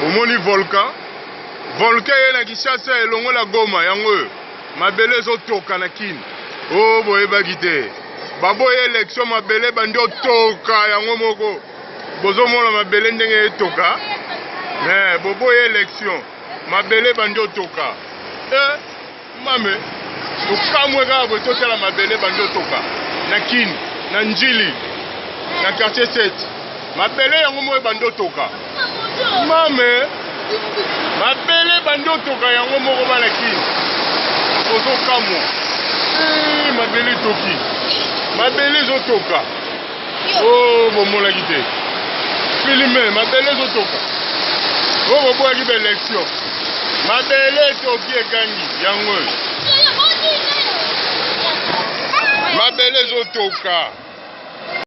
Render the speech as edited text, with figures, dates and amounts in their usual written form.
omoni volcan ye na Kinshasa elongo la Goma yango mabele ezotoka na kini o boyebaki te baboya élection mabele bandi otoka yango moko bozomona mabele ndenge etoka boboya élection mabele bandi otoka mame tokamwe kaka boye totala mabele bandi otoka na kini na njili na quartier 7 mabele yango moyo bandi otoka mame mabele bandi otoka yango moko bana kini tozokamwa mabele toki mabele ezotoka bomonaki te filme mabele ezotoka boboyaki baélection mabele etoki ekangi yango mabele ezotoka